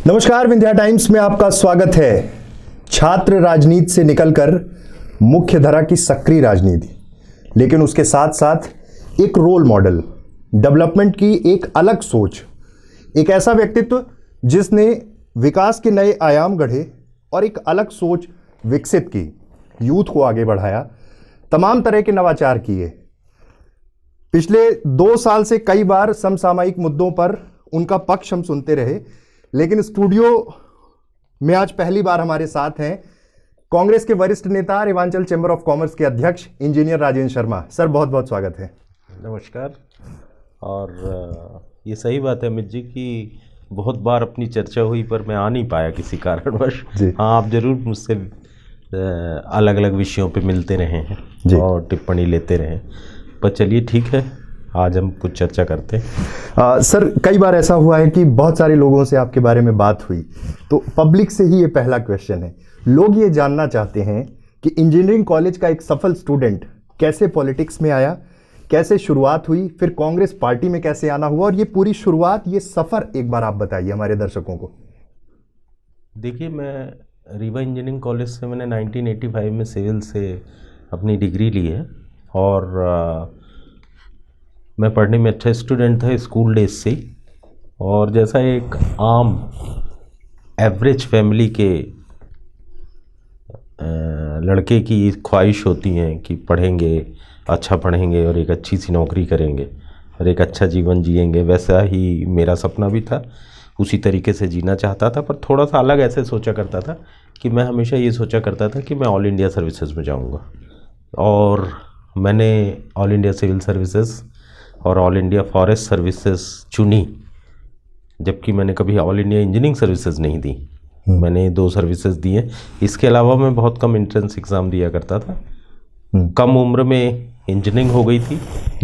नमस्कार, विंध्या टाइम्स में आपका स्वागत है। छात्र राजनीति से निकलकर मुख्य धारा की सक्रिय राजनीति, लेकिन उसके साथ साथ एक रोल मॉडल, डेवलपमेंट की एक अलग सोच, एक ऐसा व्यक्तित्व जिसने विकास के नए आयाम गढ़े और एक अलग सोच विकसित की, यूथ को आगे बढ़ाया, तमाम तरह के नवाचार किए। पिछले 2 साल से कई बार समसामयिक मुद्दों पर उनका पक्ष हम सुनते रहे, लेकिन स्टूडियो में आज पहली बार हमारे साथ हैं कांग्रेस के वरिष्ठ नेता, रेवांचल चैम्बर ऑफ कॉमर्स के अध्यक्ष इंजीनियर राजेंद्र शर्मा। सर, बहुत बहुत स्वागत है। नमस्कार। और ये सही बात है अमित जी कि बहुत बार अपनी चर्चा हुई पर मैं आ नहीं पाया किसी कारणवश। हाँ, आप जरूर मुझसे अलग अलग विषयों पे मिलते रहे हैं और टिप्पणी लेते रहे, पर चलिए ठीक है, आज हम कुछ चर्चा करते हैं। सर, कई बार ऐसा हुआ है कि बहुत सारे लोगों से आपके बारे में बात हुई, तो पब्लिक से ही ये पहला क्वेश्चन है। लोग ये जानना चाहते हैं कि इंजीनियरिंग कॉलेज का एक सफल स्टूडेंट कैसे पॉलिटिक्स में आया, कैसे शुरुआत हुई, फिर कांग्रेस पार्टी में कैसे आना हुआ, और ये पूरी शुरुआत, ये सफ़र एक बार आप बताइए हमारे दर्शकों को। देखिए, मैं रीवा इंजीनियरिंग कॉलेज से मैंने 1985 में सिविल से अपनी डिग्री ली है और मैं पढ़ने में अच्छा स्टूडेंट था स्कूल डेज से। और जैसा एक आम एवरेज फैमिली के लड़के की ख्वाहिश होती हैं कि पढ़ेंगे, अच्छा पढ़ेंगे और एक अच्छी सी नौकरी करेंगे और एक अच्छा जीवन जिएंगे, वैसा ही मेरा सपना भी था। उसी तरीके से जीना चाहता था, पर थोड़ा सा अलग ऐसे सोचा करता था कि मैं हमेशा ये सोचा करता था कि मैं ऑल इंडिया सर्विसेज में जाऊंगा। और मैंने ऑल इंडिया सिविल सर्विसेज और ऑल इंडिया फॉरेस्ट सर्विसेज चुनी, जबकि मैंने कभी ऑल इंडिया इंजीनियरिंग सर्विसेज नहीं दी। मैंने 2 सर्विसेज दी हैं। इसके अलावा मैं बहुत कम एंट्रेंस एग्ज़ाम दिया करता था। कम उम्र में इंजीनियरिंग हो गई थी,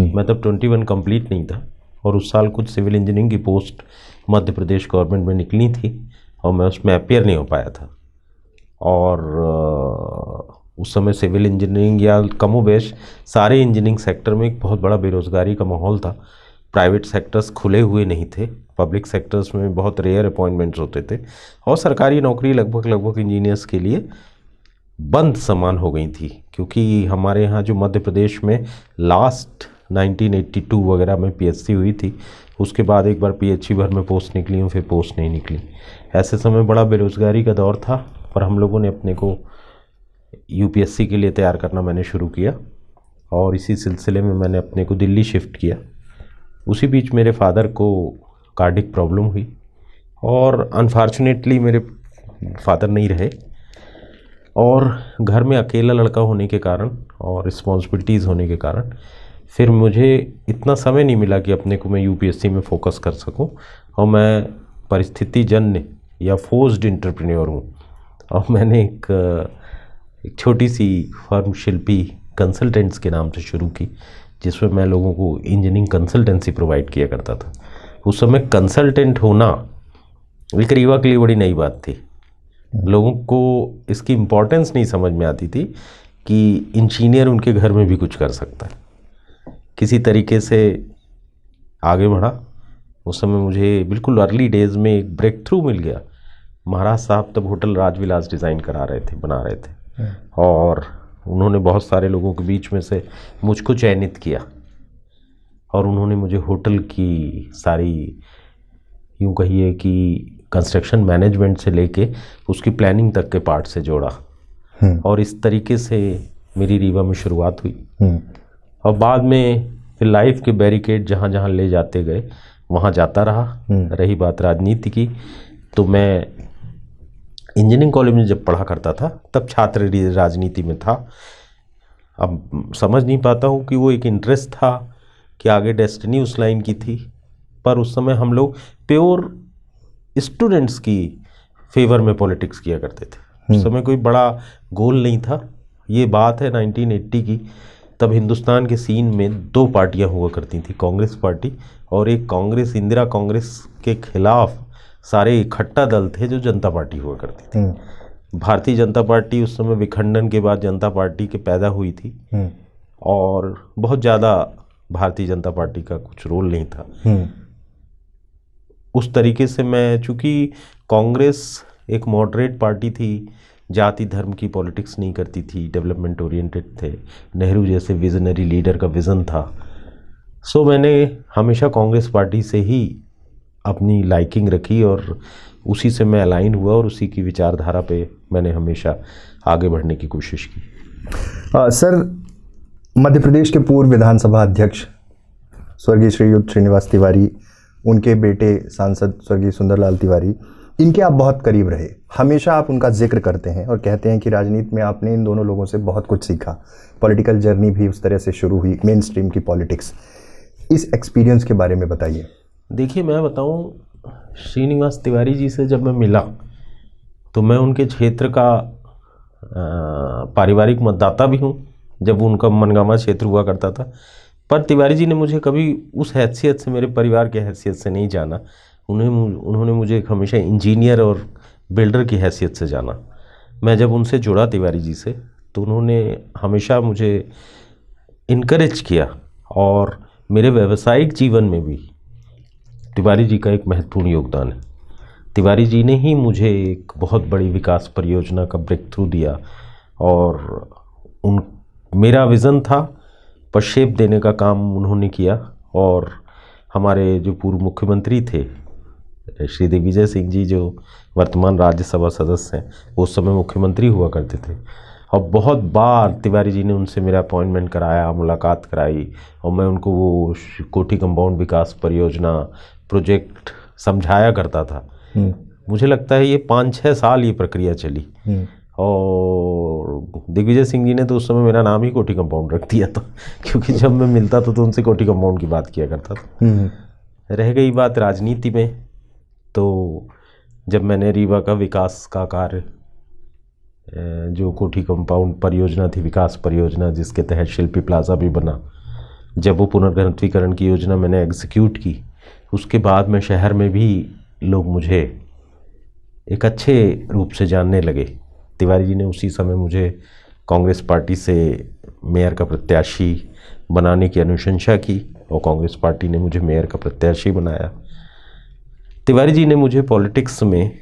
मैं तब 21 कंप्लीट नहीं था, और उस साल कुछ सिविल इंजीनियरिंग की पोस्ट मध्य प्रदेश गवर्नमेंट में निकली थी और मैं उसमें अपीयर नहीं हो पाया था। और उस समय सिविल इंजीनियरिंग या कमोबेश सारे इंजीनियरिंग सेक्टर में एक बहुत बड़ा बेरोज़गारी का माहौल था। प्राइवेट सेक्टर्स खुले हुए नहीं थे, पब्लिक सेक्टर्स में बहुत रेयर अपॉइंटमेंट्स होते थे, और सरकारी नौकरी लगभग इंजीनियर्स के लिए बंद समान हो गई थी। क्योंकि हमारे यहाँ जो मध्य प्रदेश में लास्ट 1982 वगैरह में पीएचसी हुई थी, उसके बाद एक बार पीएचसी भर में पोस्ट निकली और फिर पोस्ट नहीं निकली। ऐसे समय बड़ा बेरोज़गारी का दौर था, पर हम लोगों ने अपने को यूपीएससी के लिए तैयार करना मैंने शुरू किया, और इसी सिलसिले में मैंने अपने को दिल्ली शिफ्ट किया। उसी बीच मेरे फादर को कार्डिक प्रॉब्लम हुई और अनफॉर्चुनेटली मेरे फादर नहीं रहे, और घर में अकेला लड़का होने के कारण और रिस्पॉन्सिबिलिटीज़ होने के कारण फिर मुझे इतना समय नहीं मिला कि अपने को मैं यूपीएससी में फोकस कर सकूं, और मैं परिस्थिति जन्य या फोर्स्ड एंटरप्रेन्योर हूँ। और मैंने एक छोटी सी फर्म शिल्पी कंसल्टेंट्स के नाम से शुरू की, जिसमें मैं लोगों को इंजीनियरिंग कंसल्टेंसी प्रोवाइड किया करता था। उस समय कंसल्टेंट होना एक रीवा के लिए बड़ी नई बात थी। लोगों को इसकी इम्पोर्टेंस नहीं समझ में आती थी कि इंजीनियर उनके घर में भी कुछ कर सकता है। किसी तरीके से आगे बढ़ा। उस समय मुझे बिल्कुल अर्ली डेज़ में एक ब्रेक थ्रू मिल गया। महाराज साहब तब होटल राजविलास डिज़ाइन करा रहे थे, बना रहे थे, और उन्होंने बहुत सारे लोगों के बीच में से मुझको चयनित किया, और उन्होंने मुझे होटल की सारी, यूँ कहिए कि कंस्ट्रक्शन मैनेजमेंट से लेके उसकी प्लानिंग तक के पार्ट से जोड़ा, और इस तरीके से मेरी रीवा में शुरुआत हुई। और बाद में फिर लाइफ के बैरिकेड जहाँ जहाँ ले जाते गए वहाँ जाता रहा। रही बात राजनीति की, तो मैं इंजीनियरिंग कॉलेज में जब पढ़ा करता था तब छात्र राजनीति में था। अब समझ नहीं पाता हूँ कि वो एक इंटरेस्ट था कि आगे डेस्टिनी उस लाइन की थी, पर उस समय हम लोग प्योर स्टूडेंट्स की फेवर में पॉलिटिक्स किया करते थे। उस समय कोई बड़ा गोल नहीं था। ये बात है 1980 की। तब हिंदुस्तान के सीन में 2 पार्टियां हुआ करती थी, कांग्रेस पार्टी और एक कांग्रेस, इंदिरा कांग्रेस के खिलाफ सारे इकट्ठा दल थे जो जनता पार्टी हुआ करती थी। भारतीय जनता पार्टी उस समय विखंडन के बाद जनता पार्टी के पैदा हुई थी, और बहुत ज़्यादा भारतीय जनता पार्टी का कुछ रोल नहीं था। उस तरीके से मैं, चूँकि कांग्रेस एक मॉडरेट पार्टी थी, जाति धर्म की पॉलिटिक्स नहीं करती थी, डेवलपमेंट ओरिएंटेड थे, नेहरू जैसे विजनरी लीडर का विज़न था, सो मैंने हमेशा कांग्रेस पार्टी से ही अपनी लाइकिंग रखी और उसी से मैं अलाइन हुआ और उसी की विचारधारा पे मैंने हमेशा आगे बढ़ने की कोशिश की। सर, मध्य प्रदेश के पूर्व विधानसभा अध्यक्ष स्वर्गीय श्रीयुत श्रीनिवास तिवारी, उनके बेटे सांसद स्वर्गीय सुंदरलाल तिवारी, इनके आप बहुत करीब रहे। हमेशा आप उनका जिक्र करते हैं और कहते हैं कि राजनीति में आपने इन दोनों लोगों से बहुत कुछ सीखा। पॉलिटिकल जर्नी भी उस तरह से शुरू हुई, मेन स्ट्रीम की पॉलिटिक्स। इस एक्सपीरियंस के बारे में बताइए। देखिए, मैं बताऊं, श्रीनिवास तिवारी जी से जब मैं मिला तो मैं उनके क्षेत्र का पारिवारिक मतदाता भी हूं, जब उनका मनगामा क्षेत्र हुआ करता था। पर तिवारी जी ने मुझे कभी उस हैसियत से, मेरे परिवार की हैसियत से नहीं जाना। उन्होंने मुझे हमेशा इंजीनियर और बिल्डर की हैसियत से जाना। मैं जब उनसे जुड़ा तिवारी जी से तो उन्होंने हमेशा मुझे इनकरेज किया और मेरे व्यावसायिक जीवन में भी तिवारी जी का एक महत्वपूर्ण योगदान है। तिवारी जी ने ही मुझे एक बहुत बड़ी विकास परियोजना का ब्रेक थ्रू दिया और मेरा विज़न था पर शेप देने का काम उन्होंने किया। और हमारे जो पूर्व मुख्यमंत्री थे श्री दिग्विजय सिंह जी, जो वर्तमान राज्यसभा सदस्य हैं, वो उस समय मुख्यमंत्री हुआ करते थे और बहुत बार तिवारी जी ने उनसे मेरा अपॉइंटमेंट कराया, मुलाकात कराई और मैं उनको वो कोठी कंपाउंड विकास परियोजना प्रोजेक्ट समझाया करता था। मुझे लगता है ये 5-6 साल ये प्रक्रिया चली और दिग्विजय सिंह जी ने तो उस समय मेरा नाम ही कोठी कंपाउंड रख दिया था, क्योंकि जब मैं मिलता था तो उनसे कोठी कंपाउंड की बात किया करता था। रह गई बात राजनीति में, तो जब मैंने रीवा का विकास का कार्य, जो कोठी कंपाउंड परियोजना थी, विकास परियोजना जिसके तहत शिल्पी प्लाजा भी बना, जब वो पुनर्घनत्वीकरण की योजना मैंने एग्जीक्यूट की, उसके बाद में शहर में भी लोग मुझे एक अच्छे रूप से जानने लगे। तिवारी जी ने उसी समय मुझे कांग्रेस पार्टी से मेयर का प्रत्याशी बनाने की अनुशंसा की और कांग्रेस पार्टी ने मुझे मेयर का प्रत्याशी बनाया। तिवारी जी ने मुझे पॉलिटिक्स में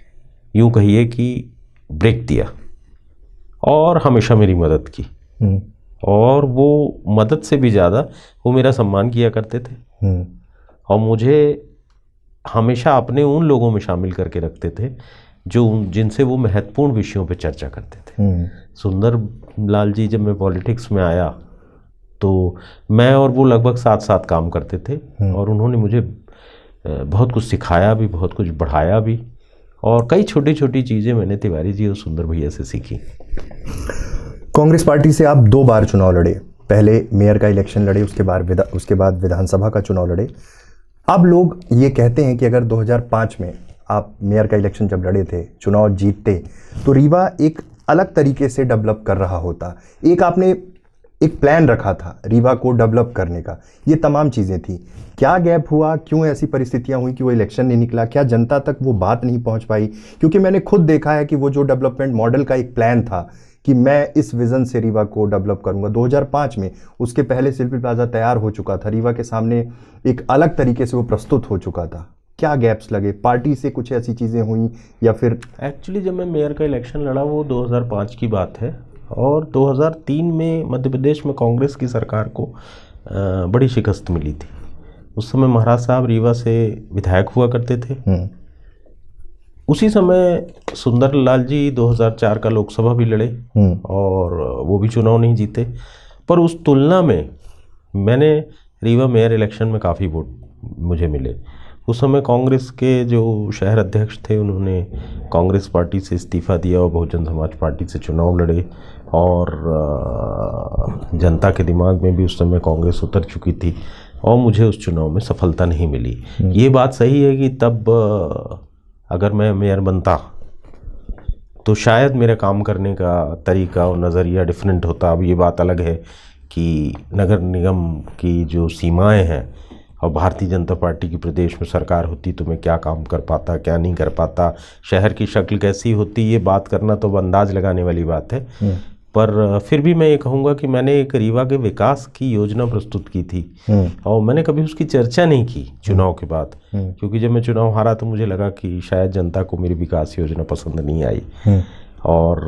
यूँ कहिए कि ब्रेक दिया और हमेशा मेरी मदद की और वो मदद से भी ज़्यादा वो मेरा सम्मान किया करते थे और मुझे हमेशा अपने उन लोगों में शामिल करके रखते थे जो जिनसे वो महत्वपूर्ण विषयों पे चर्चा करते थे। सुंदर लाल जी, जब मैं पॉलिटिक्स में आया तो मैं और वो लगभग साथ साथ काम करते थे और उन्होंने मुझे बहुत कुछ सिखाया भी, बहुत कुछ बढ़ाया भी और कई छोटी छोटी चीज़ें मैंने तिवारी जी और सुंदर भैया से सीखी। कांग्रेस पार्टी से आप 2 बार चुनाव लड़े, पहले मेयर का इलेक्शन लड़े, उसके बाद विधानसभा का चुनाव लड़े। अब लोग ये कहते हैं कि अगर 2005 में आप मेयर का इलेक्शन जब लड़े थे, चुनाव जीतते, तो रीवा एक अलग तरीके से डेवलप कर रहा होता। आपने एक प्लान रखा था रीवा को डेवलप करने का, ये तमाम चीज़ें थी। क्या गैप हुआ, क्यों ऐसी परिस्थितियां हुई कि वो इलेक्शन नहीं निकला? क्या जनता तक वो बात नहीं पहुंच पाई? क्योंकि मैंने खुद देखा है कि वो जो डेवलपमेंट मॉडल का एक प्लान था कि मैं इस विज़न से रीवा को डेवलप करूंगा 2005 में, उसके पहले शिल्पी प्लाजा तैयार हो चुका था, रीवा के सामने एक अलग तरीके से वो प्रस्तुत हो चुका था। क्या गैप्स लगे? पार्टी से कुछ ऐसी चीज़ें हुई या फिर? एक्चुअली जब मैं मेयर का इलेक्शन लड़ा वो 2005 की बात है और 2003 में मध्य प्रदेश में कांग्रेस की सरकार को बड़ी शिकस्त मिली थी। उस समय महाराज साहब रीवा से विधायक हुआ करते थे। उसी समय सुंदर लाल जी 2004 का लोकसभा भी लड़े और वो भी चुनाव नहीं जीते, पर उस तुलना में मैंने रीवा मेयर इलेक्शन में काफ़ी वोट मुझे मिले। उस समय कांग्रेस के जो शहर अध्यक्ष थे उन्होंने कांग्रेस पार्टी से इस्तीफ़ा दिया और बहुजन समाज पार्टी से चुनाव लड़े और जनता के दिमाग में भी उस समय कांग्रेस उतर चुकी थी और मुझे उस चुनाव में सफलता नहीं मिली। ये बात सही है कि तब अगर मैं मेयर बनता तो शायद मेरे काम करने का तरीका और नज़रिया डिफरेंट होता। अब ये बात अलग है कि नगर निगम की जो सीमाएं हैं और भारतीय जनता पार्टी की प्रदेश में सरकार होती तो मैं क्या काम कर पाता, क्या नहीं कर पाता, शहर की शक्ल कैसी होती, ये बात करना तो अंदाज लगाने वाली बात है। पर फिर भी मैं ये कहूँगा कि मैंने एक रीवा के विकास की योजना प्रस्तुत की थी और मैंने कभी उसकी चर्चा नहीं की चुनाव के बाद, क्योंकि जब मैं चुनाव हारा तो मुझे लगा कि शायद जनता को मेरी विकास योजना पसंद नहीं आई। और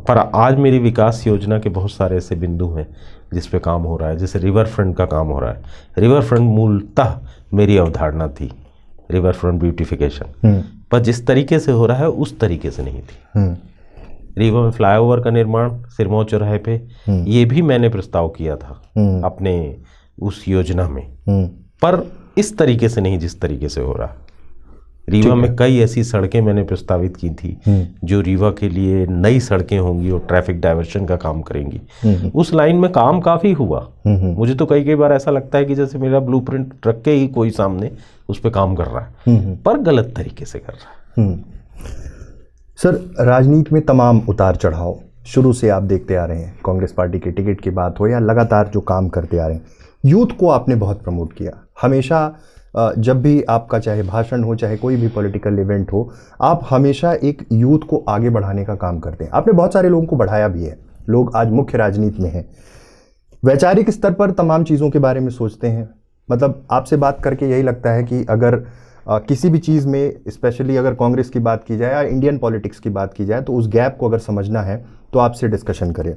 पर आज मेरी विकास योजना के बहुत सारे ऐसे बिंदु हैं जिस पे काम हो रहा है। जैसे रिवर फ्रंट का काम हो रहा है। रिवर फ्रंट मूलतः मेरी अवधारणा थी, रिवर फ्रंट ब्यूटिफिकेशन, पर जिस तरीके से हो रहा है उस तरीके से नहीं थी। रीवा में फ्लाईओवर का निर्माण सिरमौर चौराहे पे, ये भी मैंने प्रस्ताव किया था अपने उस योजना में, पर इस तरीके से नहीं जिस तरीके से हो रहा। रीवा में कई ऐसी सड़कें मैंने प्रस्तावित की थी जो रीवा के लिए नई सड़कें होंगी और ट्रैफिक डाइवर्शन का काम करेंगी। उस लाइन में काम काफ़ी हुआ। मुझे तो कई बार ऐसा लगता है कि जैसे मेरा ब्लूप्रिंट रख के ही कोई सामने उस पर काम कर रहा है, पर गलत तरीके से कर रहा है। सर, राजनीति में तमाम उतार चढ़ाव शुरू से आप देखते आ रहे हैं, कांग्रेस पार्टी के टिकट की बात हो या लगातार जो काम करते आ रहे हैं। यूथ को आपने बहुत प्रमोट किया हमेशा। जब भी आपका चाहे भाषण हो चाहे कोई भी पॉलिटिकल इवेंट हो, आप हमेशा एक यूथ को आगे बढ़ाने का काम करते हैं। आपने बहुत सारे लोगों को बढ़ाया भी है। लोग आज मुख्य राजनीति में हैं, वैचारिक स्तर पर तमाम चीज़ों के बारे में सोचते हैं। मतलब आपसे बात करके यही लगता है कि अगर किसी भी चीज़ में, स्पेशली अगर कांग्रेस की बात की जाए या इंडियन पॉलिटिक्स की बात की जाए, तो उस गैप को अगर समझना है तो आपसे डिस्कशन करें।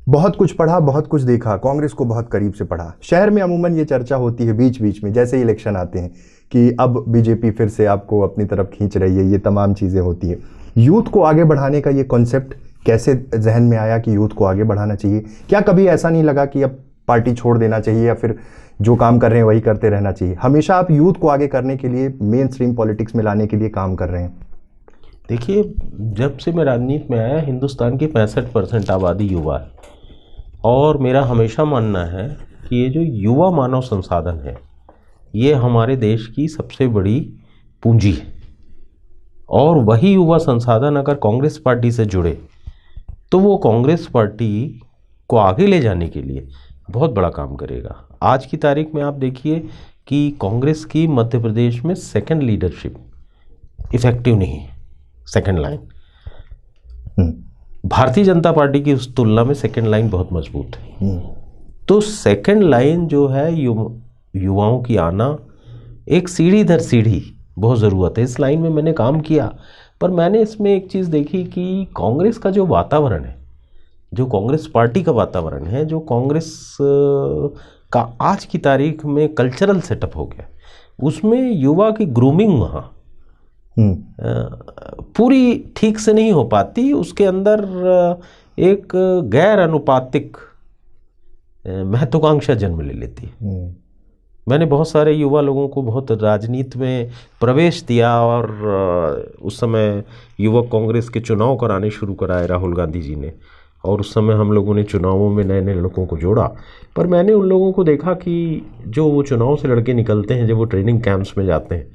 बहुत कुछ पढ़ा, बहुत कुछ देखा, कांग्रेस को बहुत करीब से पढ़ा। शहर में अमूमन ये चर्चा होती है बीच बीच में, जैसे ही इलेक्शन आते हैं, कि अब बीजेपी फिर से आपको अपनी तरफ खींच रही है। ये तमाम चीज़ें होती है। यूथ को आगे बढ़ाने का ये कॉन्सेप्ट कैसे जहन में आया कि यूथ को आगे बढ़ाना चाहिए? क्या कभी ऐसा नहीं लगा कि अब पार्टी छोड़ देना चाहिए या फिर जो काम कर रहे हैं वही करते रहना चाहिए? हमेशा आप यूथ को आगे करने के लिए, मेन स्ट्रीम पॉलिटिक्स में लाने के लिए काम कर रहे हैं। देखिए, जब से मैं राजनीति में आया, हिंदुस्तान की 65% आबादी युवा है और मेरा हमेशा मानना है कि ये जो युवा मानव संसाधन है, ये हमारे देश की सबसे बड़ी पूंजी है। और वही युवा संसाधन अगर कांग्रेस पार्टी से जुड़े तो वो कांग्रेस पार्टी को आगे ले जाने के लिए बहुत बड़ा काम करेगा। आज की तारीख में आप देखिए कि कांग्रेस की मध्य प्रदेश में सेकंड लीडरशिप इफेक्टिव नहीं है, second line. Bharatiya Janata party की उस तुलना में सेकंड लाइन बहुत मजबूत है। तो सेकंड लाइन जो है, युवाओं की आना एक सीढ़ी दर सीढ़ी बहुत ज़रूरत है। इस लाइन में मैंने काम किया, पर मैंने इसमें एक चीज़ देखी कि कांग्रेस का जो वातावरण है, जो कांग्रेस पार्टी का वातावरण है, जो कांग्रेस का आज की तारीख में कल्चरल सेटअप हो गया, उसमें युवा की ग्रूमिंग वहाँ पूरी ठीक से नहीं हो पाती। उसके अंदर एक गैर अनुपातिक महत्वाकांक्षा जन्म ले लेती है। मैंने बहुत सारे युवा लोगों को बहुत राजनीति में प्रवेश दिया और उस समय युवक कांग्रेस के चुनाव कराने शुरू कराए राहुल गांधी जी ने, और उस समय हम लोगों ने चुनावों में नए नए लड़कों को जोड़ा। पर मैंने उन लोगों को देखा कि जो वो चुनाव से लड़के निकलते हैं, जब वो ट्रेनिंग कैंप्स में जाते हैं,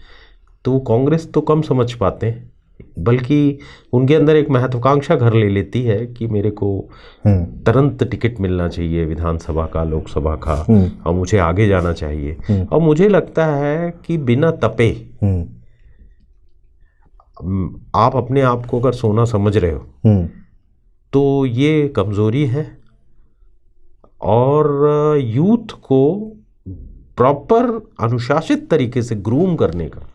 तो वो कांग्रेस तो कम समझ पाते हैं, बल्कि उनके अंदर एक महत्वाकांक्षा घर ले लेती है कि मेरे को तुरंत टिकट मिलना चाहिए विधानसभा का, लोकसभा का, और मुझे आगे जाना चाहिए। और मुझे लगता है कि बिना तपे आप अपने आप को अगर सोना समझ रहे हो तो ये कमज़ोरी है। और यूथ को प्रॉपर अनुशासित तरीके से ग्रूम करने का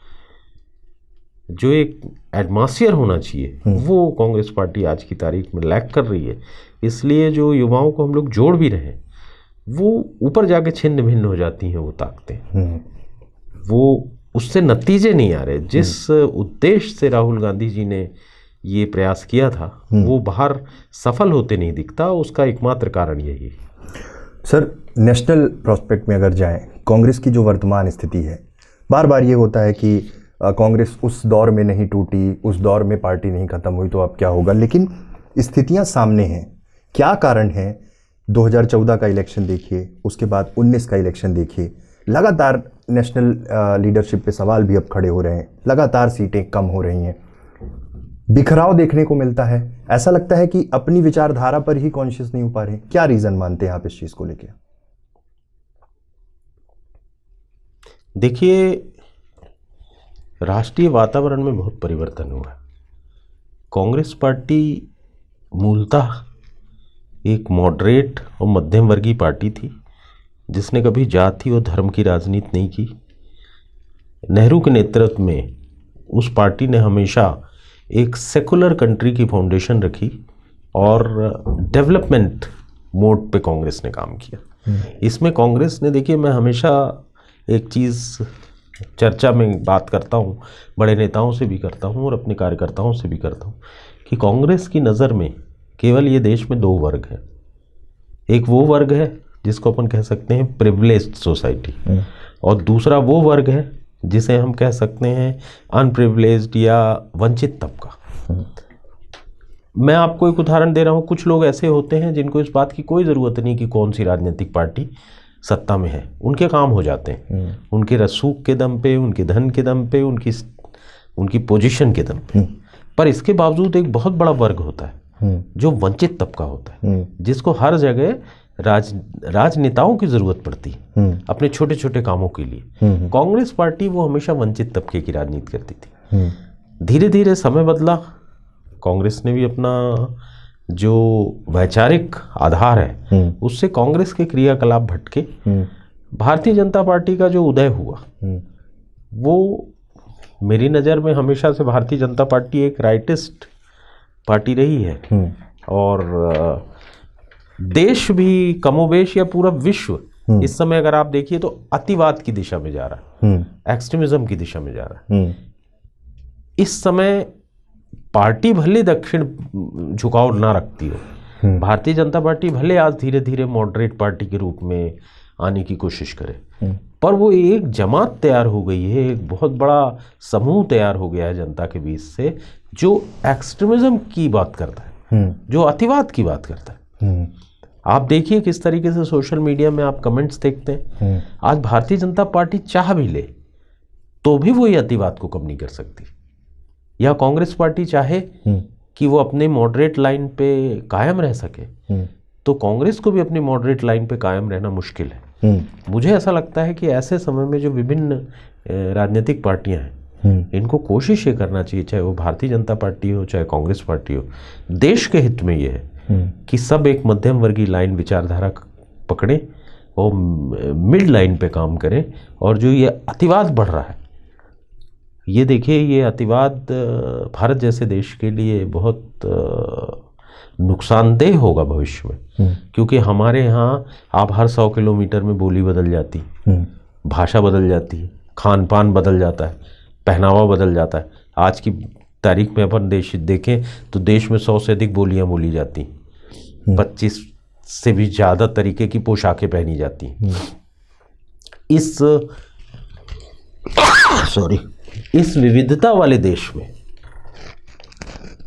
जो एक एटमॉस्फेयर होना चाहिए, वो कांग्रेस पार्टी आज की तारीख में लैक कर रही है। इसलिए जो युवाओं को हम लोग जोड़ भी रहे हैं, वो ऊपर जाके छिन्न भिन्न हो जाती हैं वो ताकतें, वो उससे नतीजे नहीं आ रहे। जिस उद्देश्य से राहुल गांधी जी ने ये प्रयास किया था, वो बाहर सफल होते नहीं दिखता। उसका एकमात्र कारण यही है। सर, नेशनल प्रोस्पेक्ट में अगर जाएं, कांग्रेस की जो वर्तमान स्थिति है, बार बार ये होता है कि कांग्रेस उस दौर में नहीं टूटी, उस दौर में पार्टी नहीं खत्म हुई तो अब क्या होगा, लेकिन स्थितियां सामने हैं। क्या कारण है? 2014 का इलेक्शन देखिए, उसके बाद 19 का इलेक्शन देखिए, लगातार नेशनल लीडरशिप पे सवाल भी अब खड़े हो रहे हैं, लगातार सीटें कम हो रही हैं, बिखराव देखने को मिलता है। ऐसा लगता है कि अपनी विचारधारा पर ही कॉन्शियस नहीं हो पा रहे। क्या रीजन मानते हैं आप इस चीज को लेके? देखिए, राष्ट्रीय वातावरण में बहुत परिवर्तन हुआ है। कांग्रेस पार्टी मूलतः एक मॉडरेट और मध्यम वर्गीय पार्टी थी जिसने कभी जाति और धर्म की राजनीति नहीं की। नेहरू के नेतृत्व में उस पार्टी ने हमेशा एक सेकुलर कंट्री की फाउंडेशन रखी और डेवलपमेंट मोड पे कांग्रेस ने काम किया। इसमें कांग्रेस ने, देखिए मैं हमेशा एक चीज़ चर्चा में बात करता हूँ, बड़े नेताओं से भी करता हूँ और अपने कार्यकर्ताओं से भी करता हूँ कि कांग्रेस की नज़र में केवल ये देश में दो वर्ग हैं। एक वो वर्ग है जिसको अपन कह सकते हैं प्रिविलेज्ड सोसाइटी, और दूसरा वो वर्ग है जिसे हम कह सकते हैं अनप्रिविलेज्ड या वंचित तबका। मैं आपको एक उदाहरण दे रहा हूँ। कुछ लोग ऐसे होते हैं जिनको इस बात की कोई ज़रूरत नहीं कि कौन सी राजनीतिक पार्टी सत्ता में है, उनके काम हो जाते हैं उनके रसूख के दम पे, उनके धन के दम पे, उनकी पोजीशन के दम पे। पर इसके बावजूद एक बहुत बड़ा वर्ग होता है जो वंचित तबका होता है, जिसको हर जगह राजनेताओं की ज़रूरत पड़ती है अपने छोटे छोटे कामों के लिए। कांग्रेस पार्टी वो हमेशा वंचित तबके की राजनीति करती थी। धीरे धीरे समय बदला, कांग्रेस ने भी अपना जो वैचारिक आधार है उससे कांग्रेस के क्रियाकलाप भटके। भारतीय जनता पार्टी का जो उदय हुआ वो मेरी नज़र में हमेशा से भारतीय जनता पार्टी एक राइटिस्ट पार्टी रही है, और देश भी कमोबेश या पूरा विश्व इस समय अगर आप देखिए तो अतिवाद की दिशा में जा रहा है, एक्सट्रीमिज्म की दिशा में जा रहा है। इस समय पार्टी भले दक्षिण झुकाव ना रखती हो, भारतीय जनता पार्टी भले आज धीरे धीरे मॉडरेट पार्टी के रूप में आने की कोशिश करे, पर वो एक जमात तैयार हो गई है, एक बहुत बड़ा समूह तैयार हो गया है जनता के बीच से जो एक्सट्रीमिज्म की बात करता है, जो अतिवाद की बात करता है। आप देखिए किस तरीके से सोशल मीडिया में आप कमेंट्स देखते हैं। आज भारतीय जनता पार्टी चाह भी ले तो भी वो ये अतिवाद को कम नहीं कर सकती, या कांग्रेस पार्टी चाहे कि वो अपने मॉडरेट लाइन पे कायम रह सके तो कांग्रेस को भी अपनी मॉडरेट लाइन पे कायम रहना मुश्किल है। मुझे ऐसा लगता है कि ऐसे समय में जो विभिन्न राजनीतिक पार्टियां हैं इनको कोशिश ये करना चाहिए, चाहे वो भारतीय जनता पार्टी हो चाहे कांग्रेस पार्टी हो, देश के हित में ये है कि सब एक मध्यम वर्गीय लाइन विचारधारा पकड़ें और मिड लाइन पे काम करें। और जो ये अतिवाद बढ़ रहा है, ये देखिए, ये अतिवाद भारत जैसे देश के लिए बहुत नुकसानदेह होगा भविष्य में, क्योंकि हमारे यहाँ आप हर 100 किलोमीटर में बोली बदल जाती, भाषा बदल जाती है, खान पान बदल जाता है, पहनावा बदल जाता है। आज की तारीख में अपन देश देखें तो देश में 100 से अधिक बोलियां बोली जाती, 25 से भी ज़्यादा तरीके की पोशाकें पहनी जाती। इस विविधता वाले देश में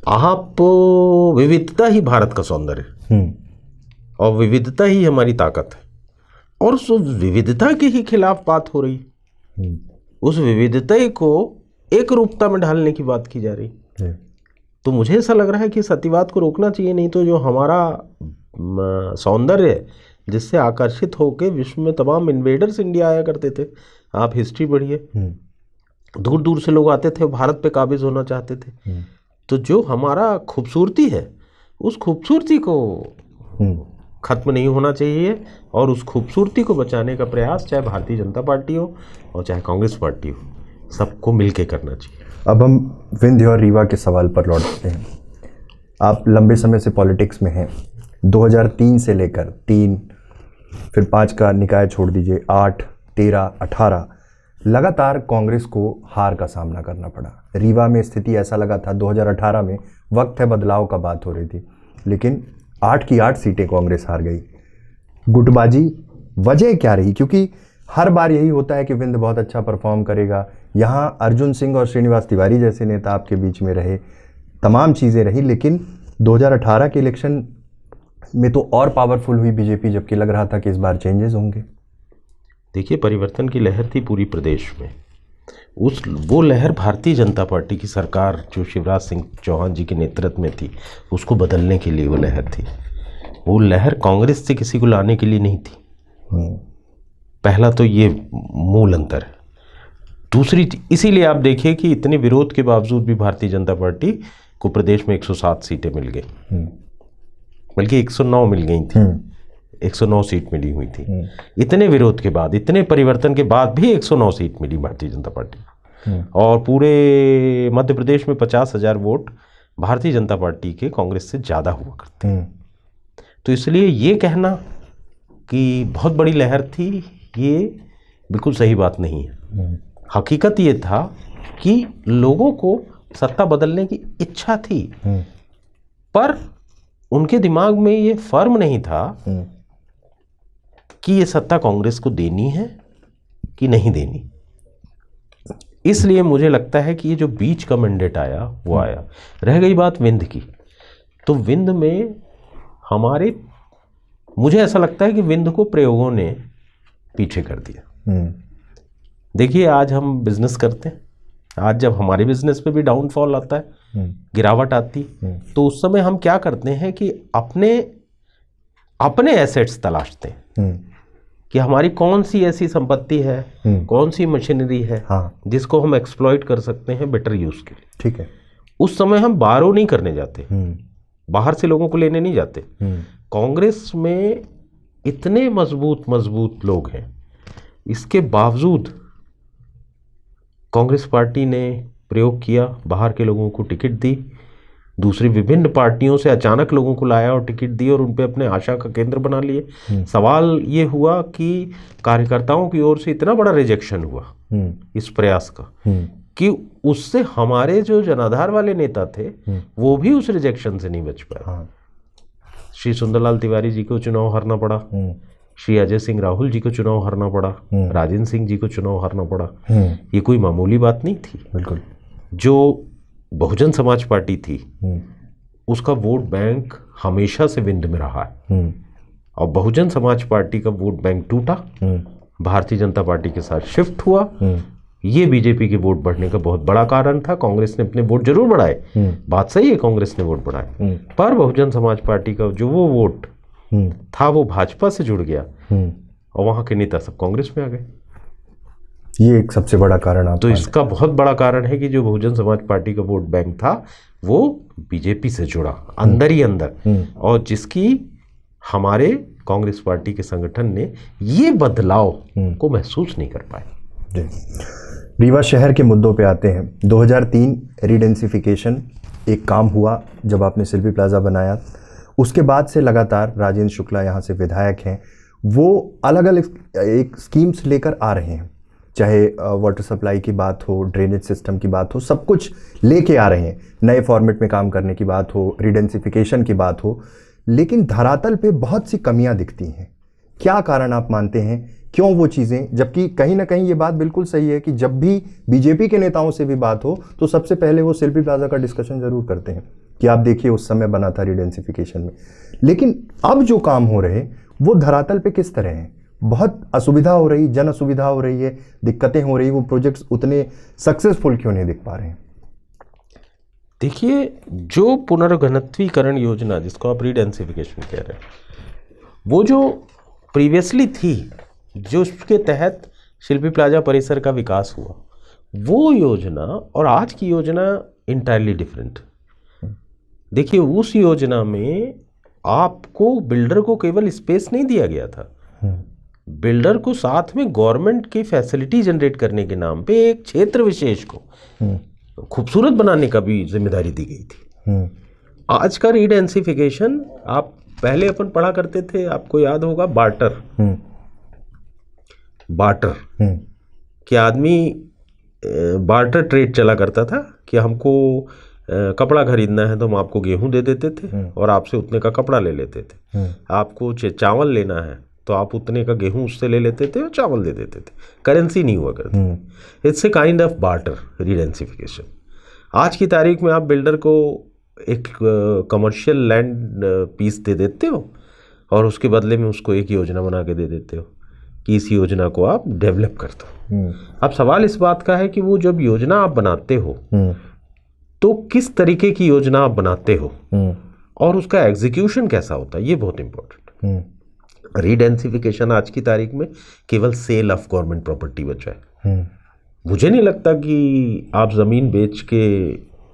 आप, विविधता ही भारत का सौंदर्य और विविधता ही हमारी ताकत है, और उस विविधता के ही खिलाफ बात हो रही, उस विविधता को एक रूपता में ढालने की बात की जा रही। तो मुझे ऐसा लग रहा है कि इस अतिवाद को रोकना चाहिए, नहीं तो जो हमारा सौंदर्य है जिससे आकर्षित होकर विश्व में तमाम इन्वेडर्स इंडिया आया करते थे, आप हिस्ट्री पढ़िए, दूर दूर से लोग आते थे, भारत पे काबिज होना चाहते थे। तो जो हमारा खूबसूरती है उस खूबसूरती को खत्म नहीं होना चाहिए, और उस खूबसूरती को बचाने का प्रयास चाहे भारतीय जनता पार्टी हो और चाहे कांग्रेस पार्टी हो, सबको मिलके करना चाहिए। अब हम विंध्य और रीवा के सवाल पर लौटते हैं। आप लंबे समय से पॉलिटिक्स में हैं, 2003 से लेकर 3 फिर 5 का निकाय छोड़ दीजिए, 8, 13, 18 लगातार कांग्रेस को हार का सामना करना पड़ा। रीवा में स्थिति ऐसा लगा था 2018 में वक्त है बदलाव का बात हो रही थी, लेकिन 8 की 8 सीटें कांग्रेस हार गई। गुटबाजी वजह क्या रही? क्योंकि हर बार यही होता है कि विंध्य बहुत अच्छा परफॉर्म करेगा, यहाँ अर्जुन सिंह और श्रीनिवास तिवारी जैसे नेता आपके बीच में रहे, तमाम चीज़ें रही, लेकिन 2018 के इलेक्शन में तो और पावरफुल हुई बीजेपी, जबकि लग रहा था कि इस बार चेंजेस होंगे। देखिए, परिवर्तन की लहर थी पूरी प्रदेश में, वो लहर भारतीय जनता पार्टी की सरकार जो शिवराज सिंह चौहान जी के नेतृत्व में थी उसको बदलने के लिए वो लहर थी। वो लहर कांग्रेस से किसी को लाने के लिए नहीं थी। पहला तो ये मूल अंतर है। दूसरी, इसीलिए आप देखिए कि इतने विरोध के बावजूद भी भारतीय जनता पार्टी को प्रदेश में 107 सीटें मिल गई। बल्कि 109 मिल गई थी, 109 सीट मिली हुई थी। इतने विरोध के बाद, इतने परिवर्तन के बाद भी 109 सीट मिली भारतीय जनता पार्टी को। और पूरे मध्य प्रदेश में 50,000 वोट भारतीय जनता पार्टी के कांग्रेस से ज़्यादा हुआ करते हैं। तो इसलिए ये कहना कि बहुत बड़ी लहर थी, ये बिल्कुल सही बात नहीं है। हकीकत ये था कि लोगों को सत्ता बदलने की इच्छा थी, पर उनके दिमाग में ये फर्म नहीं था कि ये सत्ता कांग्रेस को देनी है कि नहीं देनी। इसलिए मुझे लगता है कि ये जो बीच का मैंडेट आया वो आया। रह गई बात विंध्य की, तो विंध्य में मुझे ऐसा लगता है कि विंध्य को प्रयोगों ने पीछे कर दिया। देखिए, आज हम बिजनेस करते हैं, आज जब हमारे बिजनेस पे भी डाउनफॉल आता है, गिरावट आती, तो उस समय हम क्या करते हैं कि अपने एसेट्स तलाशते हैं कि हमारी कौन सी ऐसी संपत्ति है, कौन सी मशीनरी है, जिसको हम एक्सप्लॉइट कर सकते हैं बेटर यूज के लिए। ठीक है। उस समय हम बारो नहीं करने जाते, बाहर से लोगों को लेने नहीं जाते। कांग्रेस में इतने मजबूत लोग हैं, इसके बावजूद कांग्रेस पार्टी ने प्रयोग किया, बाहर के लोगों को टिकट दी, दूसरी विभिन्न पार्टियों से अचानक लोगों को लाया और टिकट दी और उन पे अपने आशा का केंद्र बना लिए। सवाल ये हुआ कि कार्यकर्ताओं की ओर से इतना बड़ा रिजेक्शन हुआ इस प्रयास का कि उससे हमारे जो जनाधार वाले नेता थे वो भी उस रिजेक्शन से नहीं बच पाए। श्री सुंदरलाल तिवारी जी को चुनाव हारना पड़ा, श्री अजय सिंह राहुल जी को चुनाव हारना पड़ा, राजेंद्र सिंह जी को चुनाव हारना पड़ा। ये कोई मामूली बात नहीं थी। बिल्कुल। जो बहुजन समाज पार्टी थी उसका वोट बैंक हमेशा से विंध्य में रहा है, और बहुजन समाज पार्टी का वोट बैंक टूटा, भारतीय जनता पार्टी के साथ शिफ्ट हुआ। ये बीजेपी के वोट बढ़ने का बहुत बड़ा कारण था। कांग्रेस ने अपने वोट जरूर बढ़ाए, बात सही है, कांग्रेस ने वोट बढ़ाए, पर बहुजन समाज पार्टी का जो वो वोट था वो भाजपा से जुड़ गया और वहां के नेता सब कांग्रेस में आ गए। ये एक सबसे बड़ा कारण आप तो इसका बहुत बड़ा कारण है कि जो बहुजन समाज पार्टी का वोट बैंक था वो बीजेपी से जुड़ा अंदर ही अंदर, और जिसकी हमारे कांग्रेस पार्टी के संगठन ने ये बदलाव को महसूस नहीं कर पाए। रीवा शहर के मुद्दों पे आते हैं। 2003 रीडेंसिफिकेशन एक काम हुआ जब आपने शिल्पी प्लाजा बनाया, उसके बाद से लगातार राजेंद्र शुक्ला यहाँ से विधायक हैं, वो अलग अलग एक स्कीम्स लेकर आ रहे हैं, चाहे वाटर सप्लाई की बात हो, ड्रेनेज सिस्टम की बात हो, सब कुछ लेके आ रहे हैं। नए फॉर्मेट में काम करने की बात हो, रीडेंसिफिकेशन की बात हो, लेकिन धरातल पे बहुत सी कमियां दिखती हैं। क्या कारण आप मानते हैं, क्यों वो चीज़ें, जबकि कहीं ना कहीं ये बात बिल्कुल सही है कि जब भी बीजेपी के नेताओं से भी बात हो तो सबसे पहले वो शिल्पी प्लाजा का डिस्कशन जरूर करते हैं कि आप देखिए उस समय बना था रीडेंसिफिकेशन में, लेकिन अब जो काम हो रहे वो धरातल पे किस तरह हैं? बहुत असुविधा हो रही, जन असुविधा हो रही है, दिक्कतें हो रही, वो प्रोजेक्ट्स उतने सक्सेसफुल क्यों नहीं दिख पा रहे हैं? देखिए, जो पुनर्घनत्वीकरण योजना जिसको आप रीडेंसिफिकेशन कह रहे हैं, वो जो प्रीवियसली थी, जो उसके तहत शिल्पी प्लाजा परिसर का विकास हुआ, वो योजना और आज की योजना इंटायरली डिफरेंट। देखिए, उस योजना में आपको बिल्डर को केवल स्पेस नहीं दिया गया था, बिल्डर को साथ में गवर्नमेंट की फैसिलिटी जनरेट करने के नाम पे एक क्षेत्र विशेष को खूबसूरत बनाने का भी जिम्मेदारी दी गई थी। आज का रीडेंसिफिकेशन, आप पहले अपन पढ़ा करते थे, आपको याद होगा, बार्टर कि आदमी बार्टर ट्रेड चला करता था कि हमको कपड़ा खरीदना है तो हम आपको गेहूं दे देते थे और आपसे उतने का कपड़ा ले लेते थे। आपको चावल लेना है तो आप उतने का गेहूं उससे ले लेते थे और चावल दे देते थे, करेंसी नहीं हुआ करती। It's a kind of barter redensification. आज की तारीख में आप बिल्डर को एक कमर्शियल लैंड पीस दे देते हो और उसके बदले में उसको एक योजना बना के दे देते हो कि इस योजना को आप डेवलप कर दो। अब सवाल इस बात का है कि वो जब योजना आप बनाते हो तो किस तरीके की योजना आप बनाते हो और उसका एग्जीक्यूशन कैसा होता है, ये बहुत इंपॉर्टेंट। रीडेंसिफिकेशन आज की तारीख में केवल सेल ऑफ गवर्नमेंट प्रॉपर्टी बचा है। मुझे नहीं लगता कि आप जमीन बेच के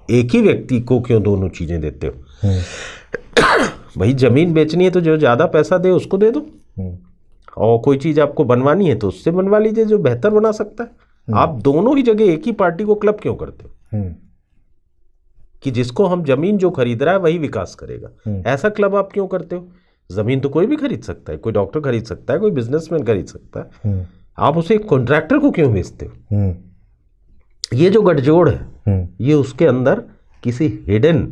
एक ही व्यक्ति को क्यों दोनों चीजें देते हो। भाई ज़मीन बेचनी है तो जो ज़्यादा पैसा दे उसको दे दो, और कोई चीज़ आपको बनवानी है तो उससे बनवा लीजिए जो बेहतर बना सकता है। आप दोनों ही जगह एक ही पार्टी को क्लब क्यों करते हो कि जिसको हम जमीन जो खरीद रहा है वही विकास करेगा? ऐसा क्लब आप क्यों करते हो? जमीन तो कोई भी खरीद सकता है, कोई डॉक्टर खरीद सकता है, कोई बिजनेसमैन खरीद सकता है, आप उसे एक कॉन्ट्रैक्टर को क्यों बेचते हो? ये जो गठजोड़ है ये उसके अंदर किसी हिडन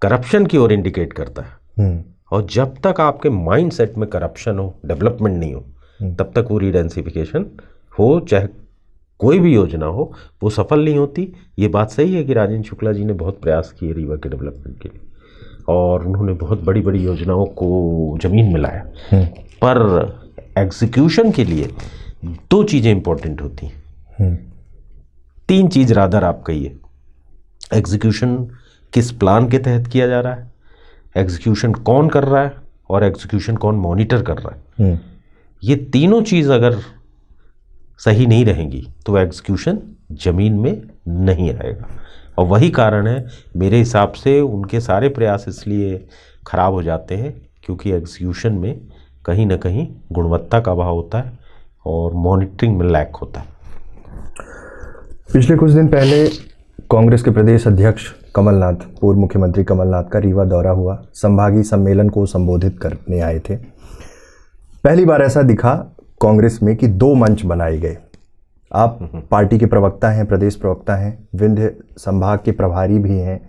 करप्शन की ओर इंडिकेट करता है। और जब तक आपके माइंडसेट में करप्शन हो, डेवलपमेंट नहीं हो, तब तक वो रीडेंसिफिकेशन हो, चाहे कोई भी योजना हो, वो सफल नहीं होती। ये बात सही है कि राजेंद्र शुक्ला जी ने बहुत प्रयास किए रीवा के डेवलपमेंट के लिए, और उन्होंने बहुत बड़ी बड़ी योजनाओं को ज़मीन में लाया, पर एग्जीक्यूशन के लिए दो चीज़ें इंपॉर्टेंट होती हैं, तीन चीज़ रादर आप कहिए। एग्जीक्यूशन किस प्लान के तहत किया जा रहा है, एग्जीक्यूशन कौन कर रहा है, और एग्जीक्यूशन कौन मॉनिटर कर रहा है। ये तीनों चीज़ अगर सही नहीं रहेंगी तो एग्जीक्यूशन ज़मीन में नहीं आएगा। और वही कारण है मेरे हिसाब से उनके सारे प्रयास इसलिए ख़राब हो जाते हैं क्योंकि एग्जीक्यूशन में कहीं ना कहीं गुणवत्ता का अभाव होता है और मॉनिटरिंग में लैक होता है। पिछले कुछ दिन पहले कांग्रेस के प्रदेश अध्यक्ष कमलनाथ, पूर्व मुख्यमंत्री कमलनाथ का रीवा दौरा हुआ, संभागीय सम्मेलन को संबोधित करने आए थे। पहली बार ऐसा दिखा कांग्रेस में कि दो मंच बनाए गए। आप पार्टी के प्रवक्ता हैं, प्रदेश प्रवक्ता हैं, विंध्य संभाग के प्रभारी भी हैं।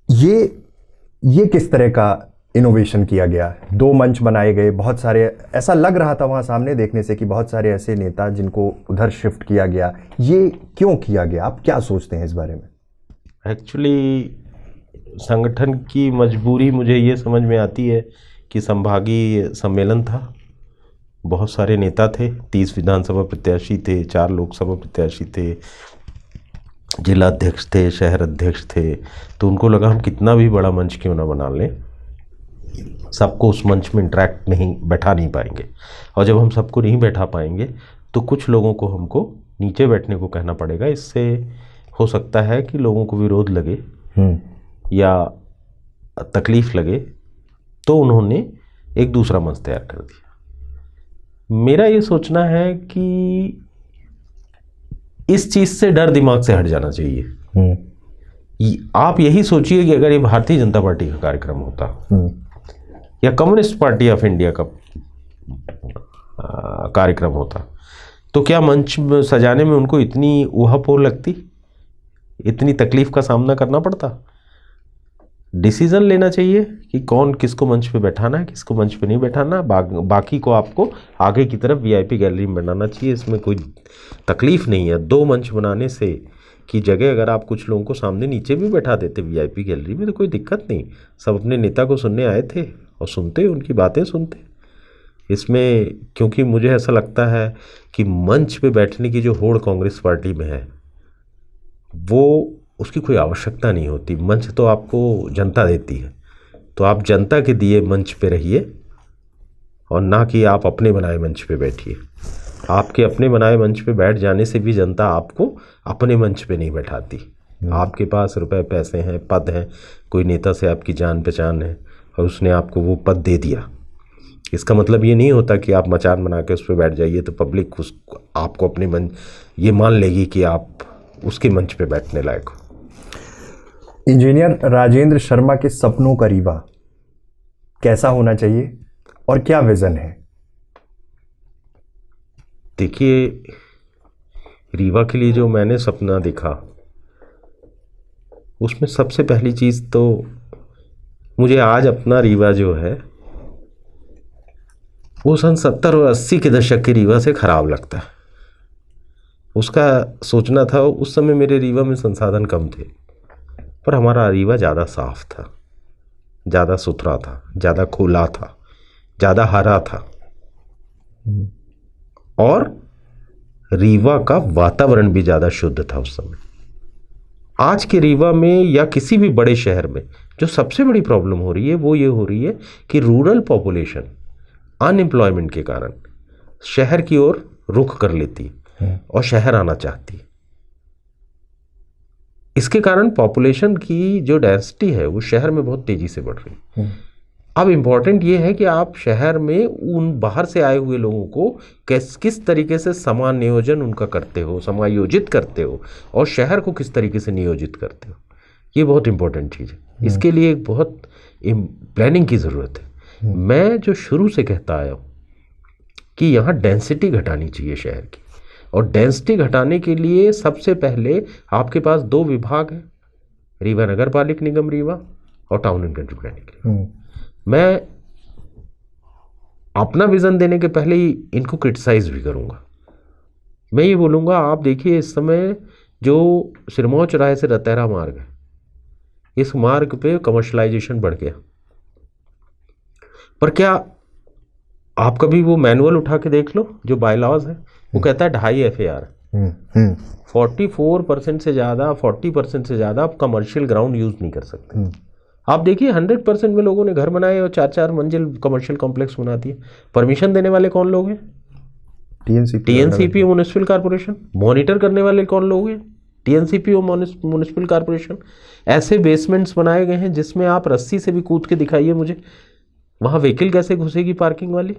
ये किस तरह का इनोवेशन किया गया? दो मंच बनाए गए, बहुत सारे, ऐसा लग रहा था वहाँ सामने देखने से कि बहुत सारे ऐसे नेता जिनको उधर शिफ्ट किया गया। ये क्यों किया गया? आप क्या सोचते हैं इस बारे में? एक्चुअली संगठन की मजबूरी मुझे ये समझ में आती है कि संभागीय सम्मेलन था, बहुत सारे नेता थे, 30 विधानसभा प्रत्याशी थे, 4 लोकसभा प्रत्याशी थे, जिला अध्यक्ष थे, शहर अध्यक्ष थे, तो उनको लगा हम कितना भी बड़ा मंच क्यों ना बना लें, सबको उस मंच में इंटरेक्ट नहीं बैठा नहीं पाएंगे, और जब हम सबको नहीं बैठा पाएंगे तो कुछ लोगों को हमको नीचे बैठने को कहना पड़ेगा। इससे हो सकता है कि लोगों को विरोध लगे या तकलीफ लगे, तो उन्होंने एक दूसरा मंच तैयार कर दिया। मेरा ये सोचना है कि इस चीज़ से डर दिमाग से हट जाना चाहिए। आप यही सोचिए कि अगर ये भारतीय जनता पार्टी का कार्यक्रम होता या कम्युनिस्ट पार्टी ऑफ इंडिया का कार्यक्रम होता तो क्या मंच सजाने में उनको इतनी ऊहापोह लगती, इतनी तकलीफ का सामना करना पड़ता? डिसीज़न लेना चाहिए कि कौन किसको मंच पे बैठाना है, किसको मंच पे नहीं बैठाना। बाकी को आपको आगे की तरफ वीआईपी गैलरी में बनाना चाहिए, इसमें कोई तकलीफ़ नहीं है। दो मंच बनाने से की जगह अगर आप कुछ लोगों को सामने नीचे भी बैठा देते वीआईपी गैलरी में तो कोई दिक्कत नहीं। सब अपने नेता को सुनने आए थे और सुनते, उनकी बातें सुनते। इसमें क्योंकि मुझे ऐसा लगता है कि मंच पे बैठने की जो होड़ कांग्रेस पार्टी में है वो उसकी कोई आवश्यकता नहीं होती। मंच तो आपको जनता देती है, तो आप जनता के दिए मंच पे रहिए और ना कि आप अपने बनाए मंच पे बैठिए। आपके अपने बनाए मंच पे बैठ जाने से भी जनता आपको अपने मंच पे नहीं बैठाती। आपके पास रुपए पैसे हैं, पद हैं, कोई नेता से आपकी जान पहचान है और उसने आपको वो पद दे दिया, इसका मतलब ये नहीं होता कि आप मचान बना के उस पर बैठ जाइए तो पब्लिक आपको अपने मंच ये मान लेगी कि आप उसके मंच पे बैठने लायक हो। इंजीनियर राजेंद्र शर्मा के सपनों का रीवा कैसा होना चाहिए और क्या विजन है? देखिए, रीवा के लिए जो मैंने सपना देखा उसमें सबसे पहली चीज़ तो मुझे आज अपना रीवा जो है वो सन 70 और 80 के दशक के रीवा से ख़राब लगता है। उसका सोचना था, उस समय मेरे रीवा में संसाधन कम थे पर हमारा रीवा ज़्यादा साफ था, ज़्यादा सुथरा था, ज़्यादा खुला था, ज़्यादा हरा था और रीवा का वातावरण भी ज़्यादा शुद्ध था उस समय। आज के रीवा में या किसी भी बड़े शहर में जो सबसे बड़ी प्रॉब्लम हो रही है वो ये हो रही है कि रूरल पॉपुलेशन अनएम्प्लॉयमेंट के कारण शहर की ओर रुख कर लेती है और शहर आना चाहती है। इसके कारण पॉपुलेशन की जो डेंसिटी है वो शहर में बहुत तेजी से बढ़ रही है। अब इम्पॉर्टेंट ये है कि आप शहर में उन बाहर से आए हुए लोगों को किस तरीके से समानियोजन उनका करते हो, समायोजित करते हो, और शहर को किस तरीके से नियोजित करते हो, ये बहुत इम्पोर्टेंट चीज़ है। इसके लिए एक बहुत प्लानिंग की ज़रूरत है। मैं जो शुरू से कहता आया हूँ कि यहाँ डेंसिटी घटानी चाहिए शहर की, और डेंसिटी घटाने के लिए सबसे पहले आपके पास 2 विभाग हैं, रीवा नगर पालिक निगम रीवा और टाउन एंड कंट्री प्लानिंग। मैं अपना विज़न देने के पहले ही इनको क्रिटिसाइज भी करूँगा। मैं ये बोलूँगा, आप देखिए इस समय जो सिरमौर चौराहे से रतैरा मार्ग है, इस मार्ग पे कमर्शलाइजेशन बढ़ गया, पर क्या आप कभी वो मैनुअल उठा के देख लो जो बायलॉज है, वो कहता है 2.5 FAR, 44% से ज़्यादा, 40% से ज़्यादा आप कमर्शियल ग्राउंड यूज़ नहीं कर सकते। आप देखिए 100% में लोगों ने घर बनाए और 4-4 मंजिल कमर्शियल कॉम्प्लेक्स बना दिए। परमिशन देने वाले कौन लोग हैं? TNCP municipal corporation. मॉनिटर करने वाले कौन लोग हैं? TNCP और म्युनिसिपल कॉर्पोरेशन। ऐसे बेसमेंट्स बनाए गए हैं जिसमें आप रस्सी से भी कूद के दिखाइए मुझे, वहाँ व्हीकल कैसे घुसेगी पार्किंग वाली।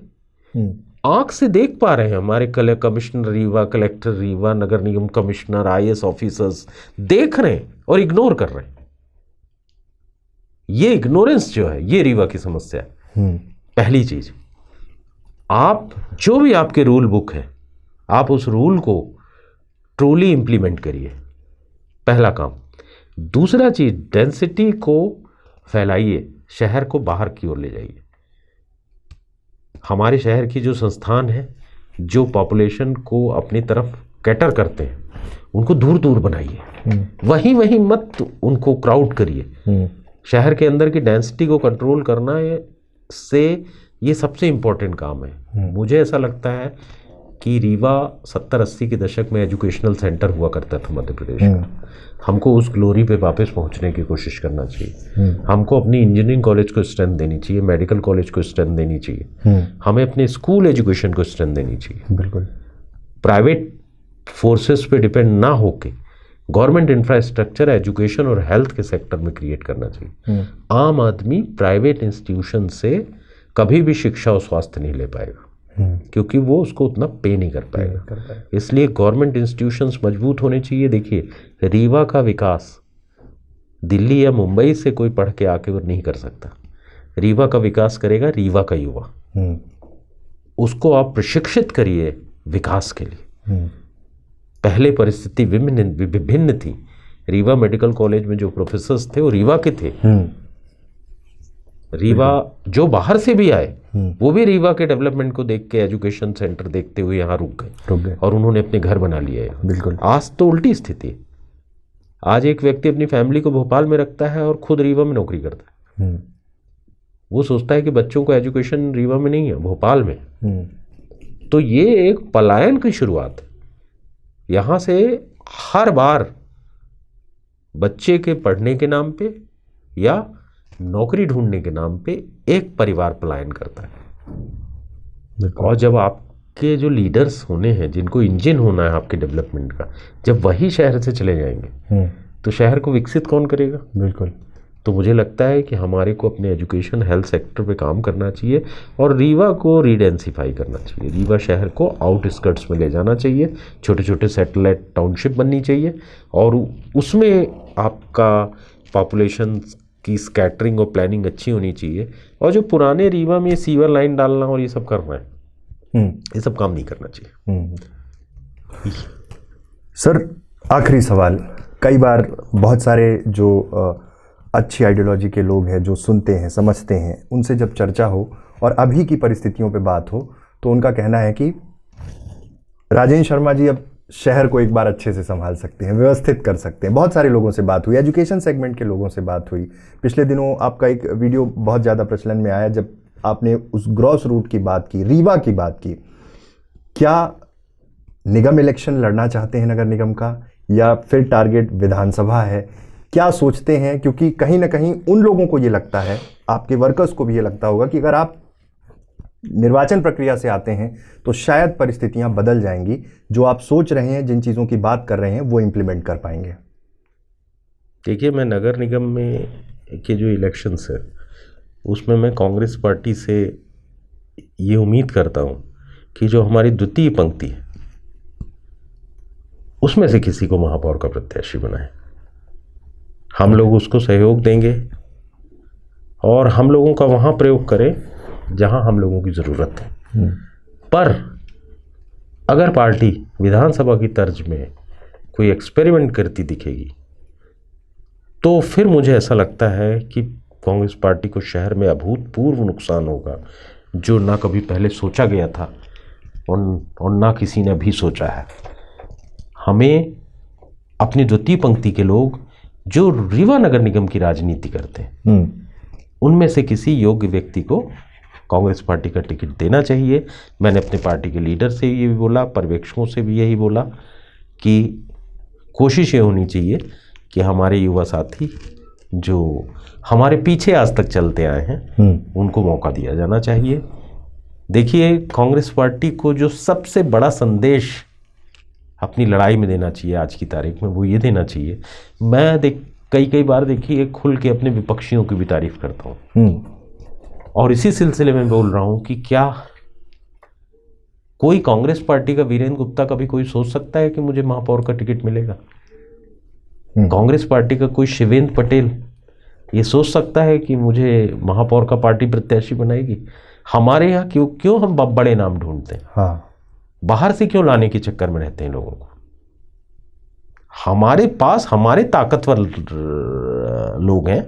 आंख से देख पा रहे हैं हमारे कमिश्नर रीवा, कलेक्टर रीवा, नगर निगम कमिश्नर, IAS ऑफिसर्स देख रहे हैं और इग्नोर कर रहे हैं। ये इग्नोरेंस जो है, ये रीवा की समस्या है। पहली चीज, आप जो भी आपके रूल बुक है, आप उस रूल को ट्रूली इंप्लीमेंट करिए, पहला काम। दूसरा चीज, डेंसिटी को फैलाइए, शहर को बाहर की ओर ले जाइए। हमारे शहर की जो संस्थान है, जो पॉपुलेशन को अपनी तरफ कैटर करते हैं, उनको दूर दूर बनाइए, वहीं मत उनको क्राउड करिए। शहर के अंदर की डेंसिटी को कंट्रोल करना से ये सबसे इम्पोर्टेंट काम है। मुझे ऐसा लगता है कि रीवा 70-80 के दशक में एजुकेशनल सेंटर हुआ करता था मध्य प्रदेश का। हमको उस ग्लोरी पे वापस पहुंचने की कोशिश करना चाहिए। हमको अपनी इंजीनियरिंग कॉलेज को स्ट्रेंथ देनी चाहिए, मेडिकल कॉलेज को स्ट्रेंथ देनी चाहिए, हमें अपने स्कूल एजुकेशन को स्ट्रेंथ देनी चाहिए। बिल्कुल। प्राइवेट फोर्सेस पे डिपेंड ना होके गवर्नमेंट इंफ्रास्ट्रक्चर एजुकेशन और हेल्थ के सेक्टर में क्रिएट करना चाहिए। आम आदमी प्राइवेट इंस्टीट्यूशन से कभी भी शिक्षा और स्वास्थ्य नहीं ले पाएगा, क्योंकि वो उसको उतना पे नहीं कर पाएगा। इसलिए गवर्नमेंट इंस्टीट्यूशंस मजबूत होने चाहिए। देखिए, रीवा का विकास दिल्ली या मुंबई से कोई पढ़ के आके वो नहीं कर सकता। रीवा का विकास करेगा रीवा का युवा। उसको आप प्रशिक्षित करिए विकास के लिए। पहले परिस्थिति विभिन्न थी। रीवा मेडिकल कॉलेज में जो प्रोफेसर्स थे वो रीवा के थे। रीवा जो बाहर से भी आए वो भी रीवा के डेवलपमेंट को देख के, एजुकेशन सेंटर देखते हुए यहाँ रुक गए और उन्होंने अपने घर बना लिए यहाँ। बिल्कुल। आज तो उल्टी स्थिति है। आज एक व्यक्ति अपनी फैमिली को भोपाल में रखता है और खुद रीवा में नौकरी करता है। वो सोचता है कि बच्चों को एजुकेशन रीवा में नहीं है, भोपाल में। तो ये एक पलायन की शुरुआत है। यहाँ से हर बार बच्चे के पढ़ने के नाम पे या नौकरी ढूंढने के नाम पे एक परिवार पलायन करता है। और जब आपके जो लीडर्स होने हैं, जिनको इंजन होना है आपके डेवलपमेंट का, जब वही शहर से चले जाएंगे तो शहर को विकसित कौन करेगा? बिल्कुल। तो मुझे लगता है कि हमारे को अपने एजुकेशन हेल्थ सेक्टर पे काम करना चाहिए और रीवा को रीडेंसिफाई करना चाहिए। रीवा शहर को आउटस्कर्ट्स में ले जाना चाहिए, छोटे छोटे सैटेलाइट टाउनशिप बननी चाहिए और उसमें आपका पॉपुलेशन की स्कैटरिंग और प्लानिंग अच्छी होनी चाहिए। और जो पुराने रीवा में सीवर लाइन डालना और ये सब करना है, ये सब काम नहीं करना चाहिए। सर, आखिरी सवाल। कई बार बहुत सारे जो अच्छी आइडियोलॉजी के लोग हैं, जो सुनते हैं, समझते हैं, उनसे जब चर्चा हो और अभी की परिस्थितियों पे बात हो तो उनका कहना है कि राजेंद्र शर्मा जी अब शहर को एक बार अच्छे से संभाल सकते हैं, व्यवस्थित कर सकते हैं। बहुत सारे लोगों से बात हुई, एजुकेशन सेगमेंट के लोगों से बात हुई। पिछले दिनों आपका एक वीडियो बहुत ज़्यादा प्रचलन में आया जब आपने उस ग्रॉस रूट की बात की, रीवा की बात की। क्या निगम इलेक्शन लड़ना चाहते हैं नगर निगम का, या फिर टारगेट विधानसभा है? क्या सोचते हैं? क्योंकि कहीं ना कहीं उन लोगों को ये लगता है, आपके वर्कर्स को भी ये लगता होगा कि अगर आप निर्वाचन प्रक्रिया से आते हैं तो शायद परिस्थितियां बदल जाएंगी, जो आप सोच रहे हैं, जिन चीज़ों की बात कर रहे हैं वो इम्प्लीमेंट कर पाएंगे। देखिए, मैं नगर निगम में के जो इलेक्शंस है उसमें मैं कांग्रेस पार्टी से ये उम्मीद करता हूँ कि जो हमारी द्वितीय पंक्ति है उसमें से किसी को महापौर का प्रत्याशी बनाए। हम लोग उसको सहयोग देंगे और हम लोगों का वहाँ प्रयोग करें जहाँ हम लोगों की ज़रूरत है। पर अगर पार्टी विधानसभा की तर्ज में कोई एक्सपेरिमेंट करती दिखेगी तो फिर मुझे ऐसा लगता है कि कांग्रेस पार्टी को शहर में अभूतपूर्व नुकसान होगा, जो ना कभी पहले सोचा गया था और ना किसी ने अभी सोचा है। हमें अपनी द्वितीय पंक्ति के लोग जो रीवा नगर निगम की राजनीति करते हैं उनमें से किसी योग्य व्यक्ति को कांग्रेस पार्टी का टिकट देना चाहिए। मैंने अपने पार्टी के लीडर से ये भी बोला, पर्यवेक्षकों से भी यही बोला कि कोशिश ये होनी चाहिए कि हमारे युवा साथी जो हमारे पीछे आज तक चलते आए हैं उनको मौका दिया जाना चाहिए। देखिए, कांग्रेस पार्टी को जो सबसे बड़ा संदेश अपनी लड़ाई में देना चाहिए आज की तारीख में वो ये देना चाहिए, मैं कई बार देखिए खुल के अपने विपक्षियों की भी तारीफ करता हूँ और इसी सिलसिले में बोल रहा हूँ कि क्या कोई कांग्रेस पार्टी का वीरेंद्र गुप्ता कभी कोई सोच सकता है कि मुझे महापौर का टिकट मिलेगा? कांग्रेस पार्टी का कोई शिवेंद्र पटेल ये सोच सकता है कि मुझे महापौर का पार्टी प्रत्याशी बनाएगी? हमारे यहाँ क्यों हम बड़े नाम ढूंढते हैं? हाँ, बाहर से क्यों लाने के चक्कर में रहते हैं लोगों को? हमारे पास हमारे ताकतवर लोग हैं,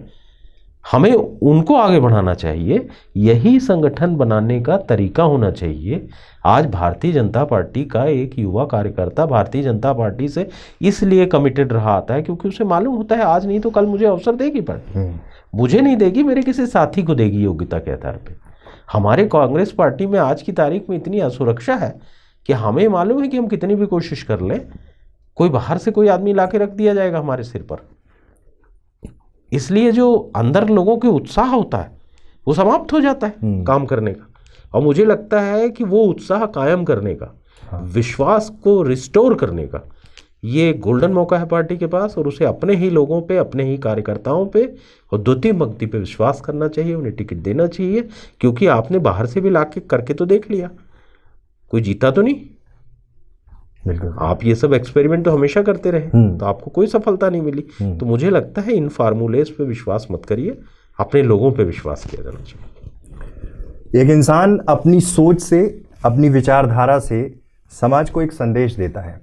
हमें उनको आगे बढ़ाना चाहिए। यही संगठन बनाने का तरीका होना चाहिए। आज भारतीय जनता पार्टी का एक युवा कार्यकर्ता भारतीय जनता पार्टी से इसलिए कमिटेड रहा आता है क्योंकि उसे मालूम होता है आज नहीं तो कल मुझे अवसर देगी पार्टी। मुझे नहीं देगी, मेरे किसी साथी को देगी योग्यता के आधार पे। हमारे कांग्रेस पार्टी में आज की तारीख में इतनी असुरक्षा है कि हमें मालूम है कि हम कितनी भी कोशिश कर लें, कोई बाहर से कोई आदमी ला के रख दिया जाएगा हमारे सिर पर। इसलिए जो अंदर लोगों के उत्साह होता है वो समाप्त हो जाता है काम करने का। और मुझे लगता है कि वो उत्साह कायम करने का, विश्वास को रिस्टोर करने का ये गोल्डन मौका है पार्टी के पास और उसे अपने ही लोगों पे, अपने ही कार्यकर्ताओं पे और द्वितीय पंक्ति पे विश्वास करना चाहिए, उन्हें टिकट देना चाहिए। क्योंकि आपने बाहर से भी लाके करके तो देख लिया, कोई जीता तो नहीं। बिल्कुल। आप ये सब एक्सपेरिमेंट तो हमेशा करते रहे तो आपको कोई सफलता नहीं मिली। तो मुझे लगता है इन फार्मूलेस पे विश्वास मत करिए, अपने लोगों पे विश्वास किया जाना चाहिए। एक इंसान अपनी सोच से, अपनी विचारधारा से समाज को एक संदेश देता है,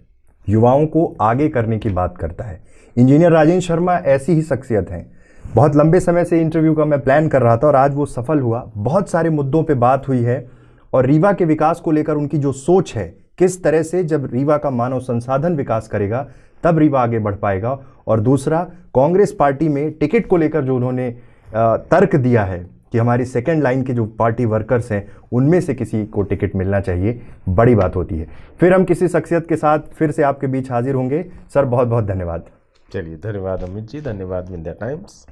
युवाओं को आगे करने की बात करता है। इंजीनियर राजेंद्र शर्मा ऐसी ही शख्सियत हैं। बहुत लंबे समय से इंटरव्यू का मैं प्लान कर रहा था और आज वो सफल हुआ। बहुत सारे मुद्दों पे बात हुई है और रीवा के विकास को लेकर उनकी जो सोच है, किस तरह से जब रीवा का मानव संसाधन विकास करेगा तब रीवा आगे बढ़ पाएगा। और दूसरा, कांग्रेस पार्टी में टिकट को लेकर जो उन्होंने तर्क दिया है कि हमारी सेकंड लाइन के जो पार्टी वर्कर्स हैं उनमें से किसी को टिकट मिलना चाहिए, बड़ी बात होती है। फिर हम किसी शख्सियत के साथ फिर से आपके बीच हाजिर होंगे। सर, बहुत बहुत धन्यवाद। चलिए, धन्यवाद अमित जी, धन्यवाद विंध्या टाइम्स।